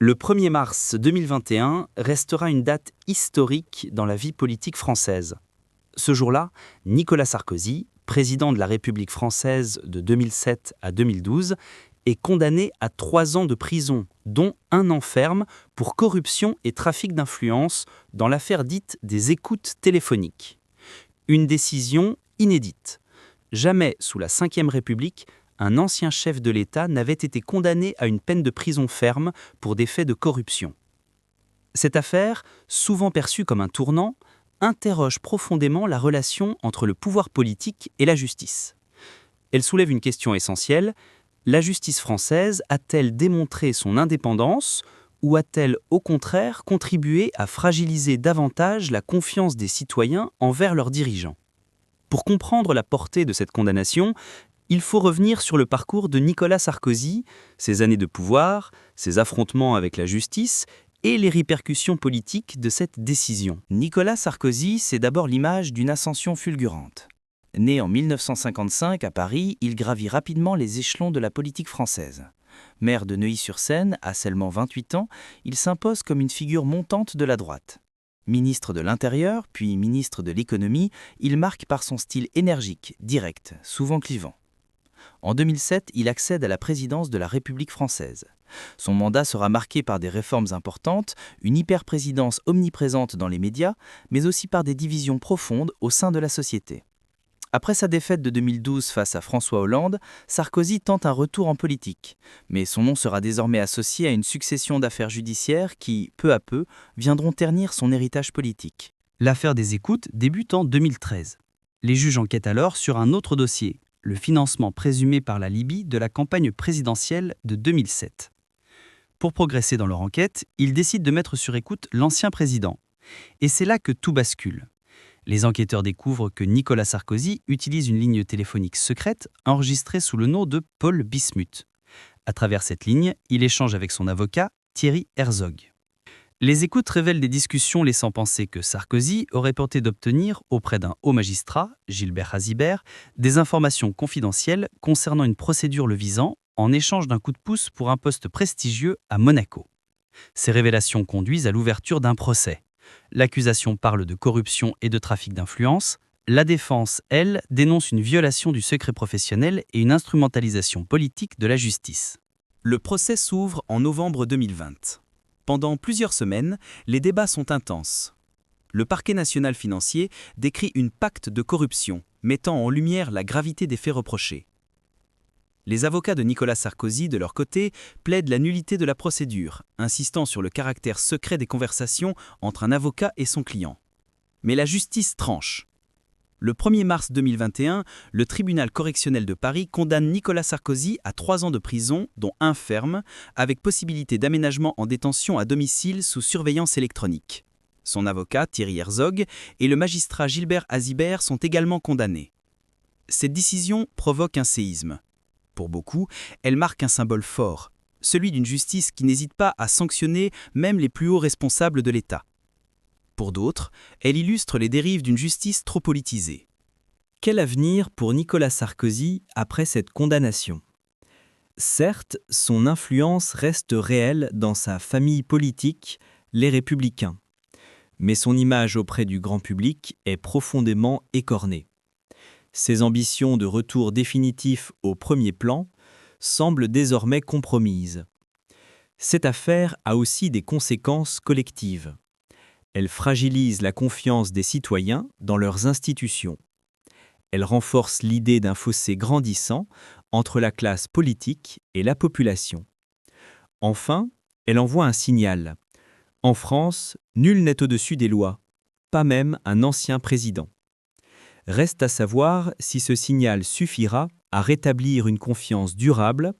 Le 1er mars 2021 restera une date historique dans la vie politique française. Ce jour-là, Nicolas Sarkozy, président de la République française de 2007 à 2012, est condamné à 3 ans de prison, dont 1 an ferme pour corruption et trafic d'influence dans l'affaire dite des écoutes téléphoniques. Une décision inédite. Jamais sous la Ve République, un ancien chef de l'État n'avait été condamné à une peine de prison ferme pour des faits de corruption. Cette affaire, souvent perçue comme un tournant, interroge profondément la relation entre le pouvoir politique et la justice. Elle soulève une question essentielle: la justice française a-t-elle démontré son indépendance ou a-t-elle au contraire contribué à fragiliser davantage la confiance des citoyens envers leurs dirigeants? Pour comprendre la portée de cette condamnation, il faut revenir sur le parcours de Nicolas Sarkozy, ses années de pouvoir, ses affrontements avec la justice et les répercussions politiques de cette décision. Nicolas Sarkozy, c'est d'abord l'image d'une ascension fulgurante. Né en 1955 à Paris, il gravit rapidement les échelons de la politique française. Maire de Neuilly-sur-Seine, à seulement 28 ans, il s'impose comme une figure montante de la droite. Ministre de l'Intérieur, puis ministre de l'Économie, il marque par son style énergique, direct, souvent clivant. En 2007, il accède à la présidence de la République française. Son mandat sera marqué par des réformes importantes, une hyperprésidence omniprésente dans les médias, mais aussi par des divisions profondes au sein de la société. Après sa défaite de 2012 face à François Hollande, Sarkozy tente un retour en politique. Mais son nom sera désormais associé à une succession d'affaires judiciaires qui, peu à peu, viendront ternir son héritage politique. L'affaire des écoutes débute en 2013. Les juges enquêtent alors sur un autre dossier, le financement présumé par la Libye de la campagne présidentielle de 2007. Pour progresser dans leur enquête, ils décident de mettre sur écoute l'ancien président. Et c'est là que tout bascule. Les enquêteurs découvrent que Nicolas Sarkozy utilise une ligne téléphonique secrète enregistrée sous le nom de Paul Bismuth. À travers cette ligne, il échange avec son avocat, Thierry Herzog. Les écoutes révèlent des discussions laissant penser que Sarkozy aurait tenté d'obtenir auprès d'un haut magistrat, Gilbert Azibert, des informations confidentielles concernant une procédure le visant en échange d'un coup de pouce pour un poste prestigieux à Monaco. Ces révélations conduisent à l'ouverture d'un procès. L'accusation parle de corruption et de trafic d'influence. La défense, elle, dénonce une violation du secret professionnel et une instrumentalisation politique de la justice. Le procès s'ouvre en novembre 2020. Pendant plusieurs semaines, les débats sont intenses. Le parquet national financier décrit une pacte de corruption, mettant en lumière la gravité des faits reprochés. Les avocats de Nicolas Sarkozy, de leur côté, plaident la nullité de la procédure, insistant sur le caractère secret des conversations entre un avocat et son client. Mais la justice tranche. Le 1er mars 2021, le tribunal correctionnel de Paris condamne Nicolas Sarkozy à 3 ans de prison, dont 1 ferme, avec possibilité d'aménagement en détention à domicile sous surveillance électronique. Son avocat, Thierry Herzog, et le magistrat Gilbert Azibert sont également condamnés. Cette décision provoque un séisme. Pour beaucoup, elle marque un symbole fort, celui d'une justice qui n'hésite pas à sanctionner même les plus hauts responsables de l'État. Pour d'autres, elle illustre les dérives d'une justice trop politisée. Quel avenir pour Nicolas Sarkozy après cette condamnation? Certes, son influence reste réelle dans sa famille politique, les Républicains. Mais son image auprès du grand public est profondément écornée. Ses ambitions de retour définitif au premier plan semblent désormais compromises. Cette affaire a aussi des conséquences collectives. Elle fragilise la confiance des citoyens dans leurs institutions. Elle renforce l'idée d'un fossé grandissant entre la classe politique et la population. Enfin, elle envoie un signal. En France, nul n'est au-dessus des lois, pas même un ancien président. Reste à savoir si ce signal suffira à rétablir une confiance durable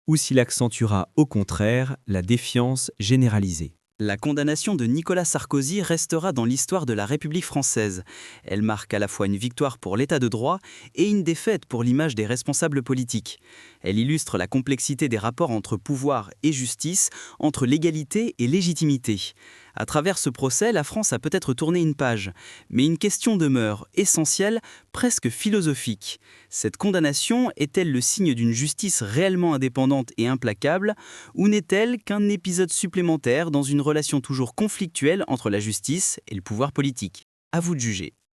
ou s'il accentuera au contraire la défiance généralisée. La condamnation de Nicolas Sarkozy restera dans l'histoire de la République française. Elle marque à la fois une victoire pour l'état de droit et une défaite pour l'image des responsables politiques. Elle illustre la complexité des rapports entre pouvoir et justice, entre légalité et légitimité. À travers ce procès, la France a peut-être tourné une page, mais une question demeure essentielle, presque philosophique. Cette condamnation est-elle le signe d'une justice réellement indépendante et implacable, ou n'est-elle qu'un épisode supplémentaire dans une relation toujours conflictuelle entre la justice et le pouvoir politique? À vous de juger.